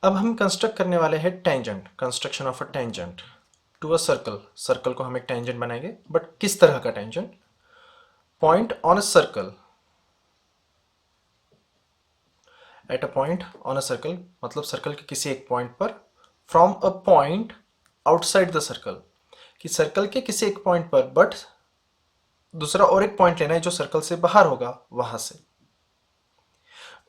अब हम कंस्ट्रक्ट करने वाले हैं tangent, construction of a tangent to a circle. Circle को हम एक टेंजेंट बनाएंगे, बट किस तरह का tangent? Point on a circle, at a point on a circle मतलब सर्कल के किसी एक पॉइंट पर, from a point outside the circle, कि सर्कल के किसी एक पॉइंट पर, बट दूसरा और एक पॉइंट लेना है जो सर्कल से बाहर होगा वहां से।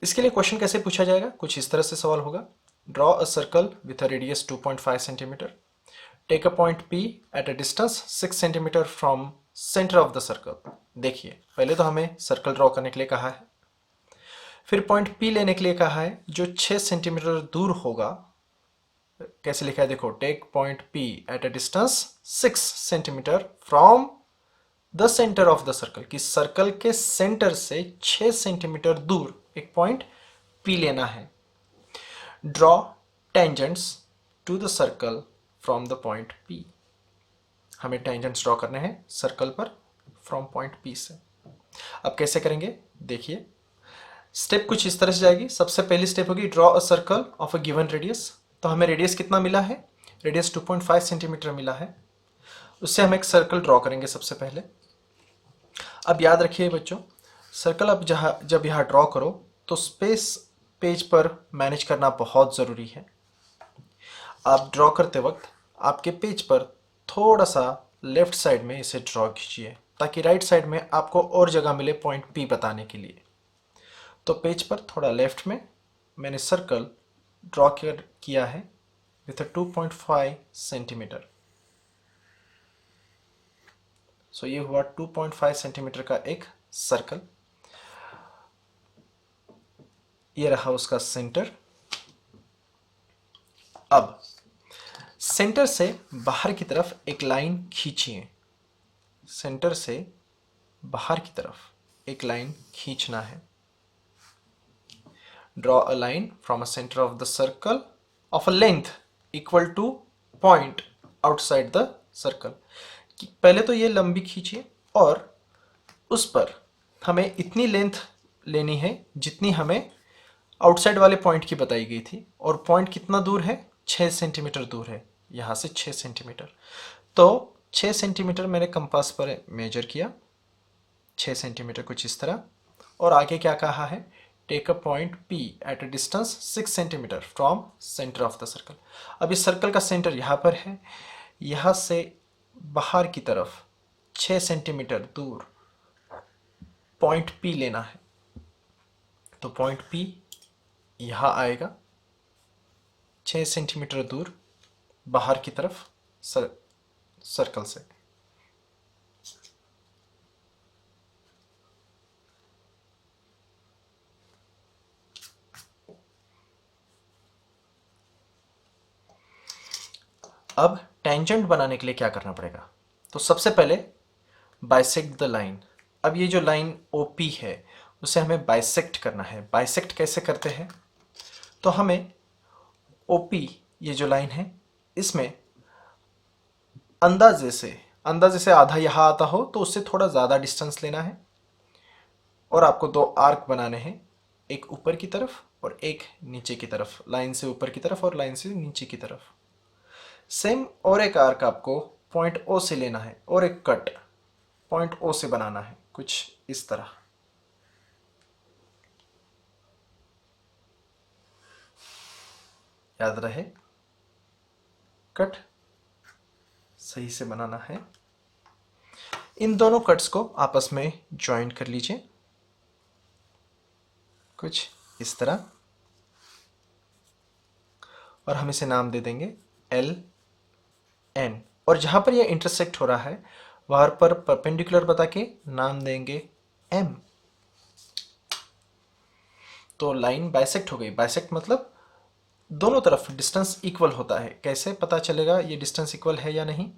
इसके लिए क्वेश्चन कैसे पूछा जाएगा? कुछ इस तरह से सवाल होगा। Draw a circle with a radius 2.5 centimetre, take a point P at a distance 6 centimetre from centre of the circle. देखिए, पहले तो हमें सर्कल ड्रॉ करने के लिए कहा है, फिर पॉइंट P लेने के लिए कहा है जो 6 सेंटीमीटर दूर होगा। कैसे लिखा है देखो, take point P at a distance 6 centimetre from the centre of the circle, कि सर्कल के सेंटर से 6 सेंटीमीटर दूर एक पॉइंट P लेना है। Draw tangents to the circle from the point P। हमें टेंजेंट्स ड्रॉ करने हैं सर्कल पर फ्रॉम पॉइंट P से। अब कैसे करेंगे देखिए, स्टेप कुछ इस तरह से जाएगी। सबसे पहली स्टेप होगी draw a circle of a given radius. तो हमें रेडियस कितना मिला है? रेडियस 2.5 सेंटीमीटर मिला है। उससे हम एक सर्कल ड्रॉ करेंगे सबसे पहले। अब याद रखिए बच्चों, सर्कल अब जब यहाँ ड्रॉ करो तो स्पेस पेज पर मैनेज करना बहुत ज़रूरी है। आप ड्रॉ करते वक्त आपके पेज पर थोड़ा सा लेफ्ट साइड में इसे ड्रॉ कीजिए, ताकि राइट साइड में आपको और जगह मिले पॉइंट P बताने के लिए। तो पेज पर थोड़ा लेफ्ट में मैंने सर्कल ड्रॉ किया है विथ 2.5 सेंटीमीटर। सो ये हुआ 2.5 सेंटीमीटर का एक सर्कल। ये रहा उसका सेंटर। अब सेंटर से बाहर की तरफ एक लाइन खींचिए। सेंटर से बाहर की तरफ एक लाइन खींचना है। Draw a line from a centre of the circle of a length equal two point outside the circle. पहले तो ये लंबी खींचिए और उस पर हमें इतनी लेंथ लेनी है जितनी हमें आउटसाइड वाले पॉइंट की बताई गई थी। और पॉइंट कितना दूर है? 6 सेंटीमीटर दूर है, यहाँ से 6 सेंटीमीटर। तो 6 सेंटीमीटर मैंने कंपास पर मेजर किया, 6 सेंटीमीटर कुछ इस तरह। और आगे क्या कहा है? Take a point P at a distance 6 centimetre from centre of the circle. अब इस सर्कल का सेंटर यहाँ पर है, यहाँ से बाहर की तरफ 6 सेंटीमीटर दूर पॉइंट P लेना है। तो पॉइंट P यहाँ आएगा 6 सेंटीमीटर दूर बाहर की तरफ सर्कल से। अब टेंजेंट बनाने के लिए क्या करना पड़ेगा? तो सबसे पहले बाइसेक्ट द लाइन। अब ये जो लाइन OP है उसे हमें बाइसेक्ट करना है। बाइसेक्ट कैसे करते हैं? तो हमें OP ये जो लाइन है इसमें अंदाजे से आधा यहाँ आता हो तो उससे थोड़ा ज़्यादा डिस्टेंस लेना है। और आपको दो आर्क बनाने हैं, एक ऊपर की तरफ और एक नीचे की तरफ। लाइन से ऊपर की तरफ और लाइन से नीचे की तरफ। सेम और एक आर्क आपको पॉइंट O से लेना है और एक कट पॉइंट O से बनाना है, कुछ इस तरह। याद रहे, कट सही से बनाना है। इन दोनों कट्स को आपस में ज्वाइन कर लीजिए, कुछ इस तरह। और हम इसे नाम दे देंगे LN। और जहां पर यह इंटरसेक्ट हो रहा है वहां पर परपेंडिकुलर बता के नाम देंगे M। तो लाइन बाइसेक्ट हो गई। बाइसेक्ट मतलब दोनों तरफ डिस्टेंस इक्वल होता है। कैसे पता चलेगा ये डिस्टेंस इक्वल है या नहीं?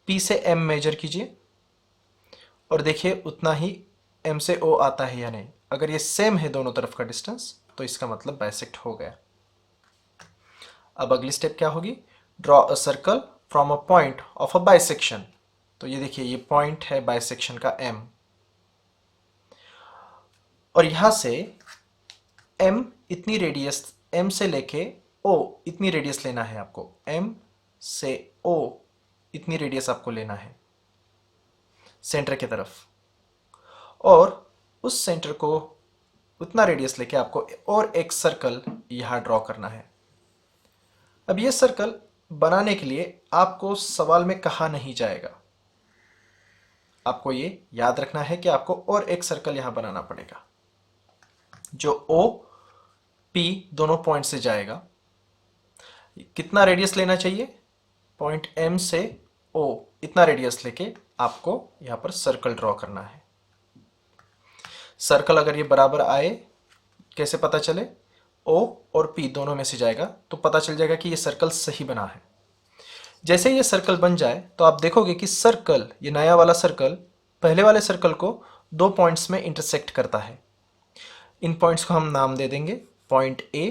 P से M मेजर कीजिए और देखिए उतना ही M से O आता है या नहीं। अगर ये सेम है दोनों तरफ का डिस्टेंस तो इसका मतलब बाइसेक्ट हो गया। अब अगली स्टेप क्या होगी? Draw a circle from a point of a bisection. तो ये देखिए, ये पॉइंट है बाइसेक्शन का M। और यहां से M इतनी रेडियस, M से लेके O इतनी रेडियस लेना है आपको, M से O इतनी रेडियस आपको लेना है सेंटर की तरफ, और उस सेंटर को उतना रेडियस लेके आपको और एक सर्कल यहां ड्रॉ करना है। अब ये सर्कल बनाने के लिए आपको सवाल में कहा नहीं जाएगा, आपको ये याद रखना है कि आपको और एक सर्कल यहां बनाना पड़ेगा जो O P दोनों पॉइंट से जाएगा। कितना रेडियस लेना चाहिए, पॉइंट M से O इतना रेडियस लेके आपको यहां पर सर्कल ड्रॉ करना है। सर्कल अगर ये बराबर आए, कैसे पता चले, O और P दोनों में से जाएगा तो पता चल जाएगा कि ये सर्कल सही बना है। जैसे ये सर्कल बन जाए तो आप देखोगे कि सर्कल, ये नया वाला सर्कल पहले वाले सर्कल को दो पॉइंट्स में इंटरसेक्ट करता है। इन पॉइंट्स को हम नाम दे देंगे पॉइंट A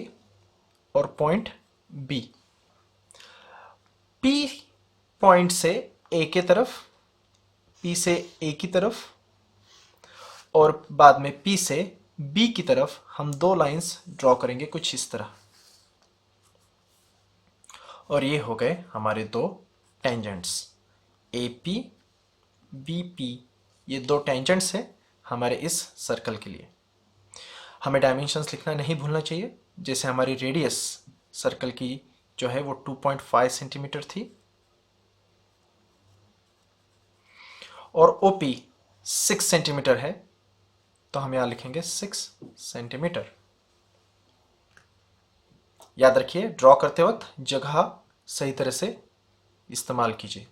और पॉइंट B। P पॉइंट से A के तरफ, P से A की तरफ और बाद में P से B की तरफ हम दो लाइंस ड्रॉ करेंगे कुछ इस तरह, और ये हो गए हमारे दो टेंजेंट्स AP BP। ये दो टेंजेंट्स हैं हमारे इस सर्कल के लिए। हमें डायमेंशंस लिखना नहीं भूलना चाहिए। जैसे हमारी रेडियस सर्कल की जो है वो 2.5 सेंटीमीटर थी और OP 6 सेंटीमीटर है, तो हम यहां लिखेंगे 6 सेंटीमीटर। याद रखिए, ड्रॉ करते वक्त जगह सही तरह से इस्तेमाल कीजिए।